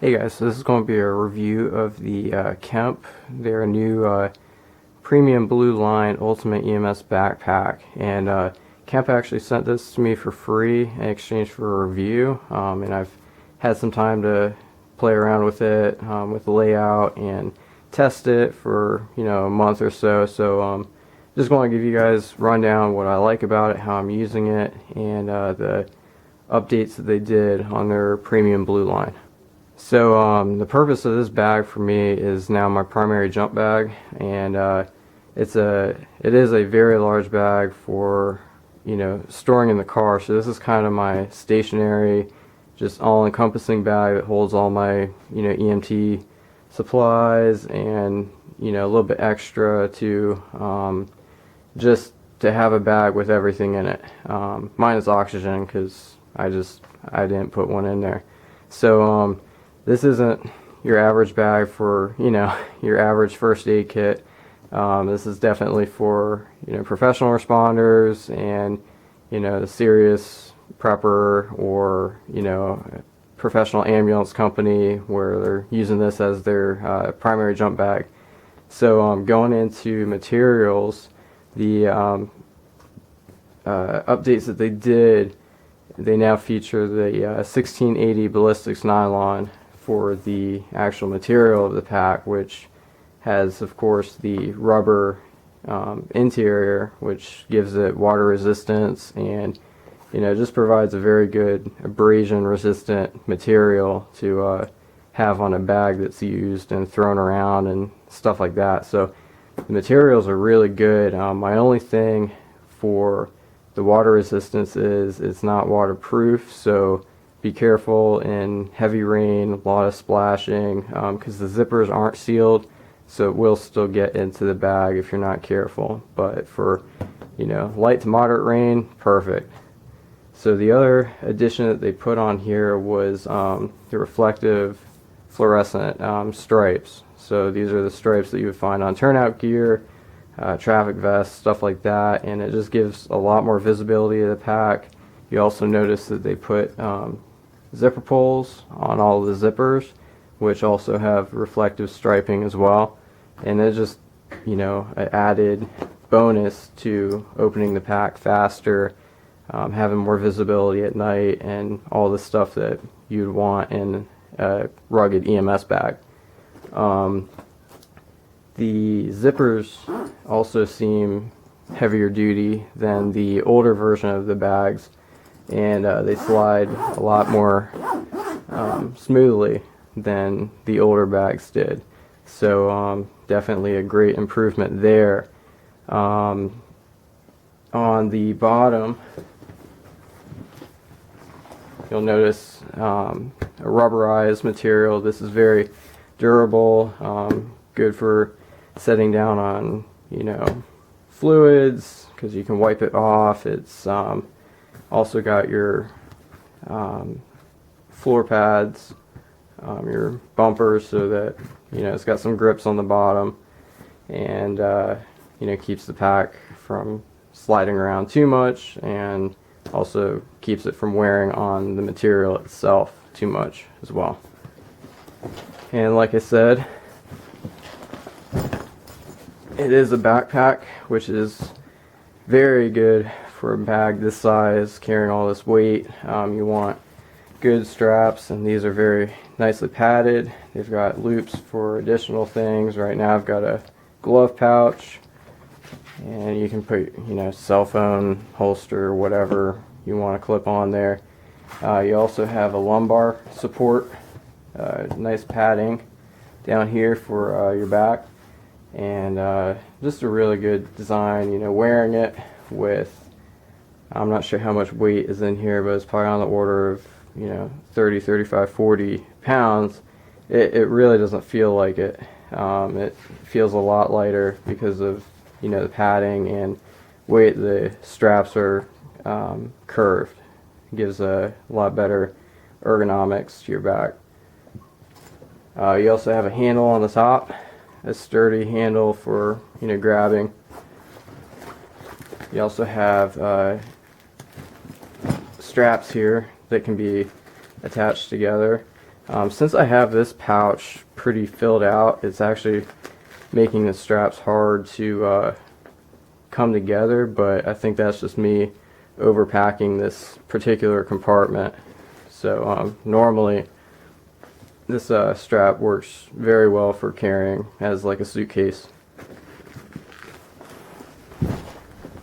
Hey guys, so this is going to be a review of the Kemp, their new Premium Blue-Line Ultimate EMS Backpack. And Kemp actually sent this to me for free in exchange for a review. And I've had some time to play around with it, with the layout, and test it for, a month or so. So just want to give you guys a rundown what I like about it, how I'm using it, and the updates that they did on their Premium Blue-Line. So the purpose of this bag for me is now my primary jump bag, and it is a very large bag for storing in the car. So this is kind of my stationary, just all-encompassing bag that holds all my EMT supplies and a little bit extra to just to have a bag with everything in it. Minus oxygen, because I didn't put one in there. So this isn't your average bag for, your average first aid kit. This is definitely for, professional responders and, the serious prepper or, professional ambulance company where they're using this as their primary jump bag. So going into materials, the updates that they did, they now feature the 1680 ballistics nylon for the actual material of the pack, which has, of course, the rubber interior, which gives it water resistance and just provides a very good abrasion resistant material to have on a bag that's used and thrown around and stuff like that. So the materials are really good. My only thing for the water resistance is it's not waterproof, so be careful in heavy rain, a lot of splashing, because the zippers aren't sealed, so it will still get into the bag if you're not careful. But for light to moderate rain, perfect. So the other addition that they put on here was the reflective fluorescent stripes. So these are the stripes that you would find on turnout gear, traffic vests, stuff like that, and it just gives a lot more visibility to the pack. You also notice that they put zipper pulls on all of the zippers, which also have reflective striping as well, and it's just an added bonus to opening the pack faster, having more visibility at night, and all the stuff that you'd want in a rugged EMS bag. The zippers also seem heavier duty than the older version of the bags, and they slide a lot more smoothly than the older bags did. So definitely a great improvement there. On the bottom, you'll notice a rubberized material. This is very durable, good for setting down on fluids because you can wipe it off. It's also got your floor pads, your bumpers, so that it's got some grips on the bottom, and keeps the pack from sliding around too much, and also keeps it from wearing on the material itself too much as well. And like I said, it is a backpack, which is very good for a bag this size, carrying all this weight. You want good straps, and these are very nicely padded. They've got loops for additional things. Right now I've got a glove pouch, and you can put cell phone holster, whatever you want to clip on there. You also have a lumbar support, nice padding down here for your back, and just a really good design. Wearing it with, I'm not sure how much weight is in here, but it's probably on the order of 30, 35, 40 pounds. It really doesn't feel like it. It feels a lot lighter because of the padding and way the straps are curved. It gives a lot better ergonomics to your back. You also have a handle on the top, a sturdy handle for grabbing. You also have straps here that can be attached together Since I have this pouch pretty filled out, it's actually making the straps hard to come together, but I think that's just me overpacking this particular compartment. So normally this strap works very well for carrying as like a suitcase.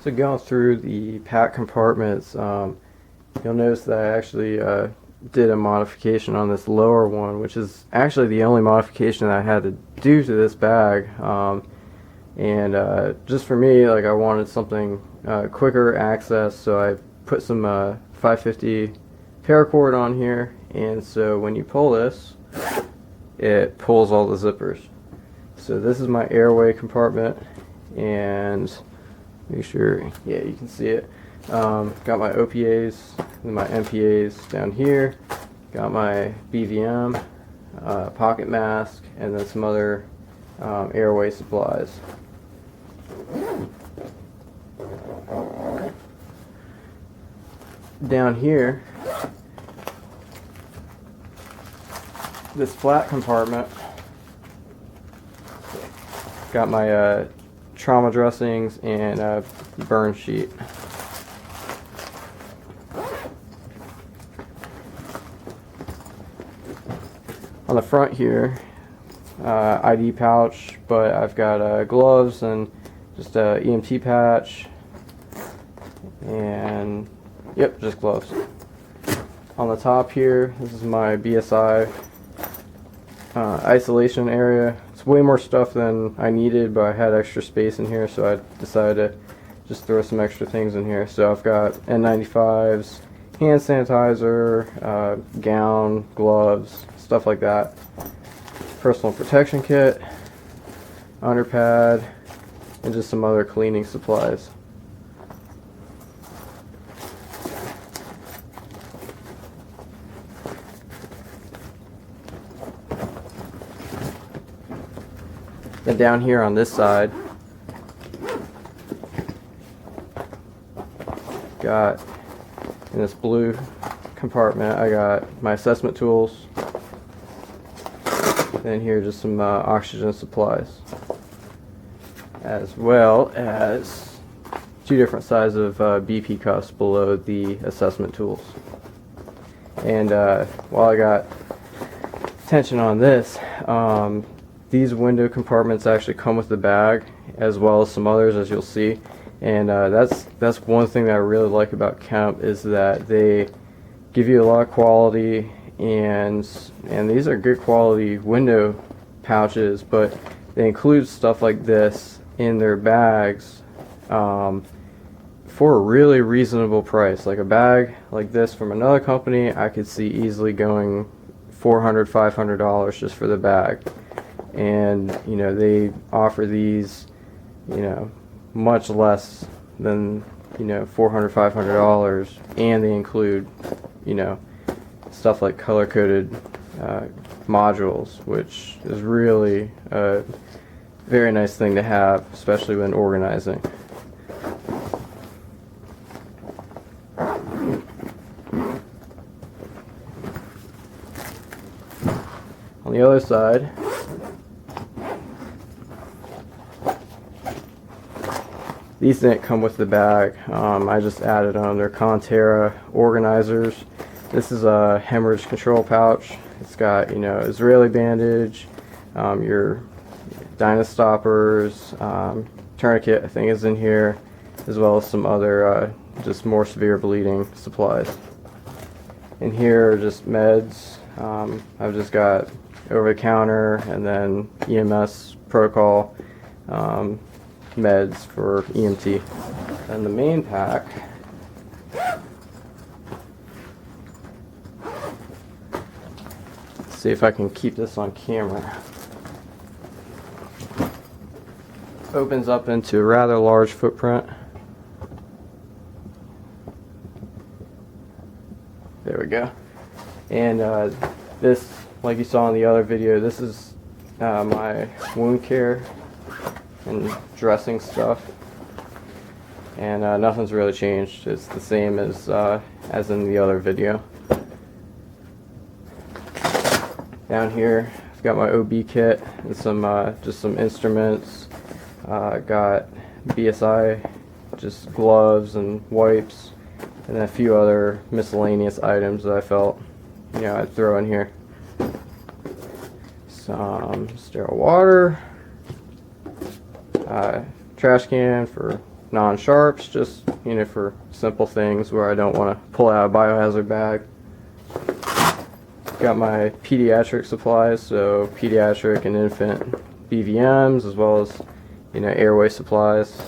So going through the pack compartments, you'll notice that I actually did a modification on this lower one, which is actually the only modification that I had to do to this bag. Just for me, like, I wanted something quicker access, so I put some 550 paracord on here, and so when you pull this, it pulls all the zippers. So this is my airway compartment, and make sure, yeah, you can see it. Got my OPAs and my MPAs down here. Got my BVM, pocket mask, and then some other airway supplies. Down here, this flat compartment, got my trauma dressings and burn sheet. On the front here, ID pouch, but I've got gloves and just a EMT patch, and yep, just gloves. On the top here, this is my BSI isolation area. It's way more stuff than I needed, but I had extra space in here, so I decided to just throw some extra things in here. So I've got N95s, hand sanitizer, gown, gloves, stuff like that. Personal protection kit, underpad, and just some other cleaning supplies. Then down here on this side, got in this blue compartment, I got my assessment tools. Then here just some oxygen supplies, as well as two different sizes of BP cuffs below the assessment tools. And while I got tension on this, these window compartments actually come with the bag, as well as some others, as you'll see. And that's one thing that I really like about Kemp, is that they give you a lot of quality, and these are good quality window pouches, but they include stuff like this in their bags for a really reasonable price. Like a bag like this from another company, I could see easily going $400, $500 just for the bag. And you know, they offer these, you know, much less than, you know, $400, $500, and they include, you know, stuff like color-coded modules, which is really a very nice thing to have, especially when organizing. On the other side, these didn't come with the bag. I just added on their Conterra organizers. This is a hemorrhage control pouch. It's got, you know, Israeli bandage, your Dynastoppers, tourniquet I think is in here, as well as some other just more severe bleeding supplies. In here are just meds. I've just got over the counter and then EMS protocol meds for EMT. And the main pack, see if I can keep this on camera, opens up into a rather large footprint. There we go. And this, like you saw in the other video, this is my wound care and dressing stuff, and nothing's really changed. It's the same as in the other video. Down here I've got my OB kit and some just some instruments. Got BSI, just gloves and wipes, and then a few other miscellaneous items that I felt, you know, I'd throw in here. Some sterile water, trash can for non-sharps, just, you know, for simple things where I don't want to pull out a biohazard bag. Got my pediatric supplies, so pediatric and infant BVMs, as well as, you know, airway supplies.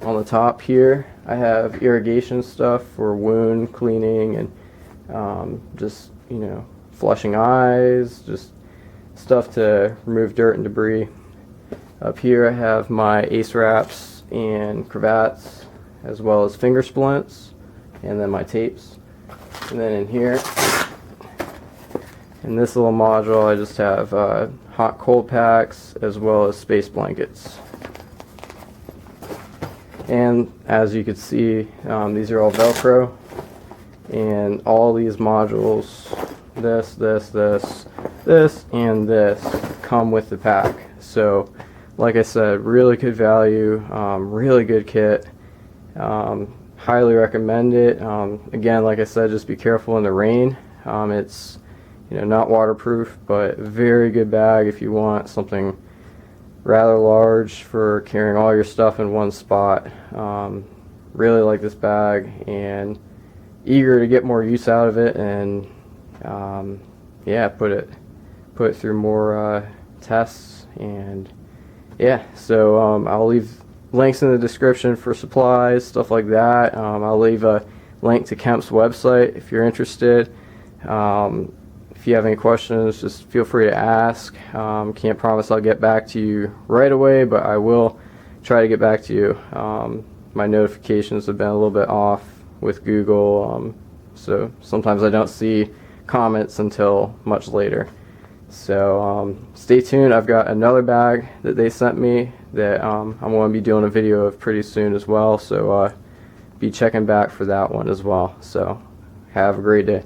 On the top here I have irrigation stuff for wound cleaning and just, you know, flushing eyes, just stuff to remove dirt and debris. Up here I have my ace wraps and cravats, as well as finger splints, and then my tapes. And then in here, in this little module, I just have hot cold packs as well as space blankets. And as you can see, these are all Velcro, and all these modules, this, and this, come with the pack. So like I said, really good value, really good kit. Highly recommend it. Again, like I said, just be careful in the rain. It's, you know, not waterproof, but very good bag if you want something rather large for carrying all your stuff in one spot. Really like this bag and eager to get more use out of it, and yeah, put it through more tests. And yeah, so I'll leave links in the description for supplies, stuff like that. I'll leave a link to Kemp's website if you're interested. If you have any questions, just feel free to ask. Can't promise I'll get back to you right away, but I will try to get back to you. My notifications have been a little bit off with Google, so sometimes I don't see comments until much later. So stay tuned. I've got another bag that they sent me that I'm going to be doing a video of pretty soon as well, so be checking back for that one as well. So have a great day.